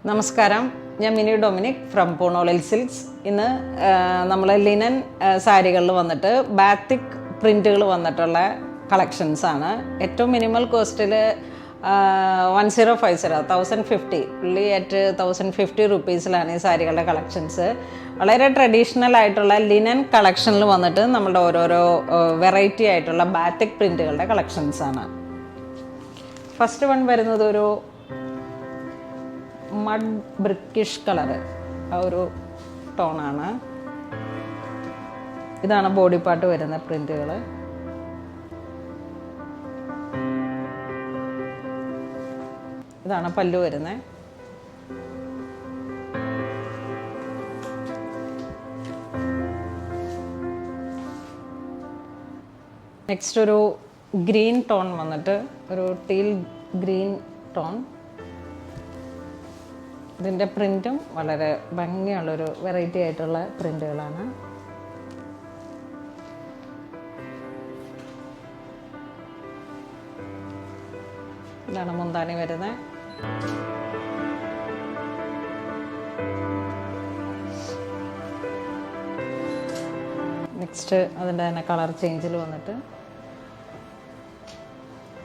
നമസ്കാരം, ഞാൻ mini Dominic from പൂണോളിൽ silks. ഇന്ന് നമ്മൾ ലിനൻ സാരികളിൽ വന്നിട്ട് ബാത്തിക് പ്രിൻറ്റുകൾ വന്നിട്ടുള്ള കളക്ഷൻസാണ്. ഏറ്റവും മിനിമൽ കോസ്റ്റിൽ 1050 ഉള്ളി അറ്റ് 1050 റുപ്പീസിലാണ് ഈ സാരികളുടെ കളക്ഷൻസ്. വളരെ ട്രഡീഷണൽ ആയിട്ടുള്ള ലിനൻ കളക്ഷനിൽ വന്നിട്ട് നമ്മുടെ ഓരോരോ വെറൈറ്റി ആയിട്ടുള്ള ബാത്തിക് പ്രിൻറ്റുകളുടെ കളക്ഷൻസാണ്. ഫസ്റ്റ് വൺ വരുന്നത് ഒരു മഡ് ബ്രിക്കിഷ് കളറ്, ആ ഒരു ടോണാണ്. ഇതാണ് ബോഡി പാർട്ട് വരുന്ന പ്രിന്റുകൾ. ഇതാണ് പല്ലു വരുന്നത്. നെക്സ്റ്റ് ഒരു ഗ്രീൻ ടോൺ വന്നിട്ട് ഒരു ടീൽ ഗ്രീൻ ടോൺ. ഇതിൻ്റെ പ്രിൻറ്റും വളരെ ഭംഗിയുള്ളൊരു വെറൈറ്റി ആയിട്ടുള്ള പ്രിൻറ്റുകളാണ്. ഇതാണ് മുന്താണി വരുന്നത്. നെക്സ്റ്റ് അതിൻ്റെ തന്നെ കളർ ചേഞ്ചിൽ വന്നിട്ട്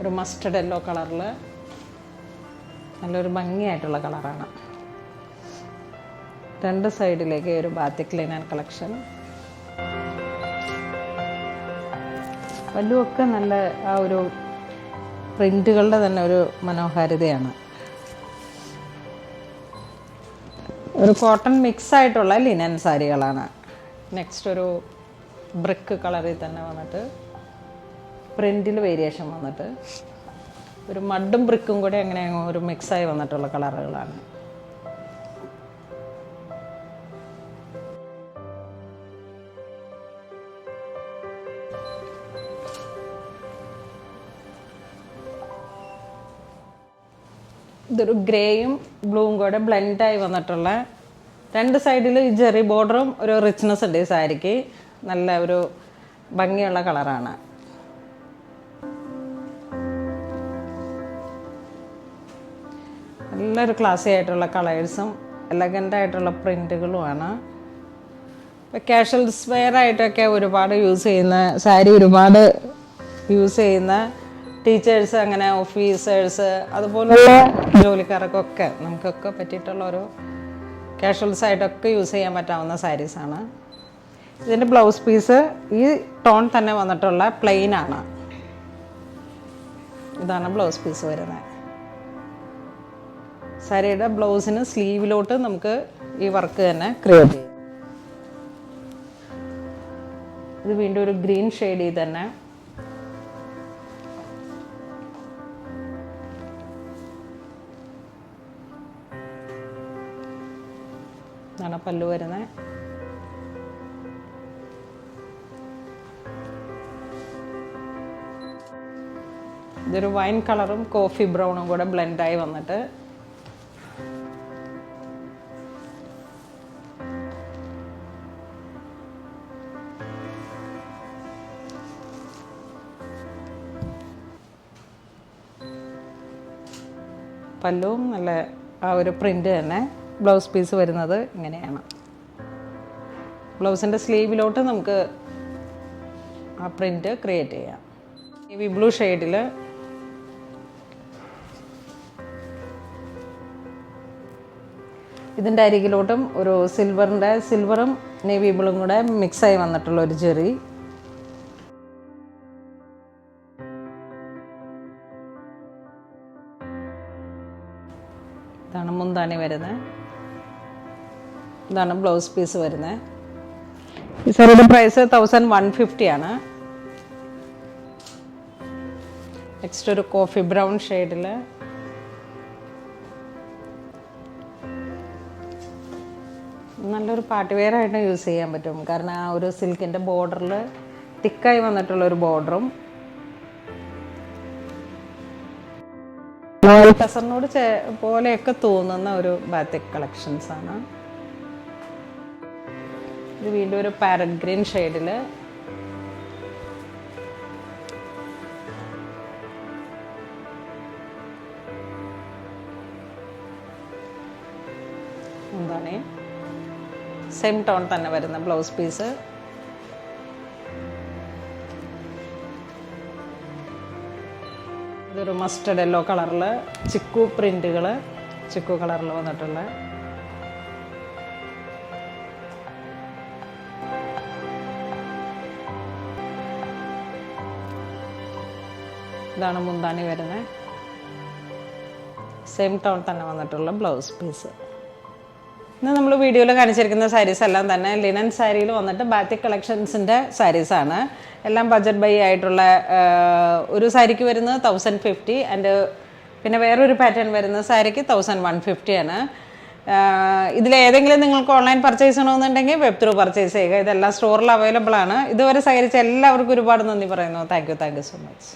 ഒരു മസ്റ്റർഡ് യെല്ലോ കളറിൽ നല്ലൊരു ഭംഗിയായിട്ടുള്ള കളറാണ്. രണ്ട് സൈഡിലേക്ക് ഒരു ബാത്തിക് ലിനൻ കളക്ഷൻ. പല്ലുമൊക്കെ നല്ല ആ ഒരു പ്രിൻറ്റുകളുടെ തന്നെ ഒരു മനോഹാരിതയാണ്. ഒരു കോട്ടൺ മിക്സ് ആയിട്ടുള്ള ലിനൻ സാരികളാണ്. നെക്സ്റ്റ് ഒരു ബ്രിക്ക് കളറിൽ തന്നെ വന്നിട്ട് പ്രിൻറ്റിൽ വേരിയേഷൻ വന്നിട്ട് ഒരു മഡും ബ്രിക്കും കൂടെ അങ്ങനെ ഒരു മിക്സായി വന്നിട്ടുള്ള കളറുകളാണ്. ഇതൊരു ഗ്രേയും ബ്ലൂവും കൂടെ ബ്ലെൻഡായി വന്നിട്ടുള്ള, രണ്ട് സൈഡിൽ ഈ ജെറി ബോർഡറും ഒരു റിച്ച്നെസ് ഉണ്ട് ഈ സാരിക്ക്. നല്ല ഒരു ഭംഗിയുള്ള കളറാണ്. നല്ലൊരു ക്ലാസി ആയിട്ടുള്ള കളേഴ്സും എലഗൻ്റ് ആയിട്ടുള്ള പ്രിൻറ്റുകളുമാണ്. ഇപ്പോൾ കാഷ്വൽസ് വെയർ ആയിട്ടൊക്കെ ഒരുപാട് യൂസ് ചെയ്യുന്ന സാരി, ഒരുപാട് യൂസ് ചെയ്യുന്ന ടീച്ചേഴ്സ്, അങ്ങനെ ഓഫീസേഴ്സ്, അതുപോലുള്ള ജോലിക്കാർക്കൊക്കെ നമുക്കൊക്കെ പറ്റിയിട്ടുള്ള ഒരു കാഷ്വൽസ് ആയിട്ടൊക്കെ യൂസ് ചെയ്യാൻ പറ്റാവുന്ന സാരീസാണ്. ഇതിൻ്റെ ബ്ലൗസ് പീസ് ഈ ടോൺ തന്നെ വന്നിട്ടുള്ള പ്ലെയിൻ ആണ്. ഇതാണ് ബ്ലൗസ് പീസ് വരുന്നത്. സാരിയുടെ ബ്ലൗസിന് സ്ലീവിലോട്ട് നമുക്ക് ഈ വർക്ക് തന്നെ ക്രിയേറ്റ് ചെയ്യാം. ഇത് വീണ്ടും ഒരു ഗ്രീൻ ഷെയ്ഡിൽ തന്നെ. ഇതാണ് പല്ലു വരുന്നത്. ഇതൊരു വൈൻ കളറും കോഫി ബ്രൗണും കൂടെ ബ്ലെൻഡായി വന്നിട്ട് പല്ലുവും നല്ല ആ ഒരു പ്രിൻ്റ് തന്നെ. ബ്ലൗസ് പീസ് വരുന്നത് ഇങ്ങനെയാണ്. ബ്ലൗസിൻ്റെ സ്ലീവിലോട്ട് നമുക്ക് ആ പ്രിൻ്റ് ക്രിയേറ്റ് ചെയ്യാം. നേവി ബ്ലൂ ഷെയ്ഡിൽ ഇതിൻ്റെ അരികിലോട്ടും ഒരു സിൽവറും നേവി ബ്ലൂവും കൂടെ മിക്സായി വന്നിട്ടുള്ള ഒരു ജെറി. ഇതാണ് മുന്താണി വരുന്നത്. ഇതാണ് ബ്ലൗസ് പീസ് വരുന്നത്. ഈ സാരിയുടെ പ്രൈസ് 1150 ആണ്. നെക്സ്റ്റ് ഒരു കോഫി ബ്രൗൺ ഷെയ്ഡിൽ നല്ലൊരു പാർട്ടി വെയർ ആയിട്ട് യൂസ് ചെയ്യാൻ പറ്റും. കാരണം ആ ഒരു സിൽക്കിൻ്റെ ബോർഡറിൽ തിക്കായി വന്നിട്ടുള്ളൊരു ബോർഡറും ടസറിനോട് പോലെയൊക്കെ തോന്നുന്ന ഒരു ബാത്തിക് കളക്ഷൻസാണ്. ഇത് വീണ്ടും ഒരു പാരറ്റ് ഗ്രീൻ ഷെയ്ഡിൽ എന്താണ് സെയിം ടോൺ തന്നെ വരുന്ന ബ്ലൗസ് പീസ്. ഇതൊരു മസ്റ്റർഡ് യെല്ലോ കളറിൽ ചിക്കു പ്രിൻറ്റുകൾ, ചിക്കു കളറിൽ വന്നിട്ടുള്ള ഇതാണ് മുന്താണി വരുന്നത്. സെയിം ടോൺ തന്നെ വന്നിട്ടുള്ള ബ്ലൗസ് പീസ്. ഇന്ന് നമ്മൾ വീഡിയോയിൽ കാണിച്ചിരിക്കുന്ന സാരീസ് എല്ലാം തന്നെ ലിനൻ സാരിയിൽ വന്നിട്ട് ബാത്തിക് കളക്ഷൻസിൻ്റെ സാരീസാണ്. എല്ലാം ബഡ്ജറ്റ് ബൈ ആയിട്ടുള്ള ഒരു സാരിക്ക് വരുന്നത് 1050 ആൻഡ് പിന്നെ വേറൊരു പാറ്റേൺ വരുന്ന സാരിക്ക് 1150 ആണ്. ഇതിലേതെങ്കിലും നിങ്ങൾക്ക് ഓൺലൈൻ പർച്ചേസ് ചെയ്യണമെന്നുണ്ടെങ്കിൽ വെബ് ത്രൂ പർച്ചേസ് ചെയ്യുക. ഇതെല്ലാം സ്റ്റോറിൽ അവൈലബിൾ ആണ്. ഇതുവരെ സഹകരിച്ച എല്ലാവർക്കും ഒരുപാട് നന്ദി പറയുന്നു. Thank you so much.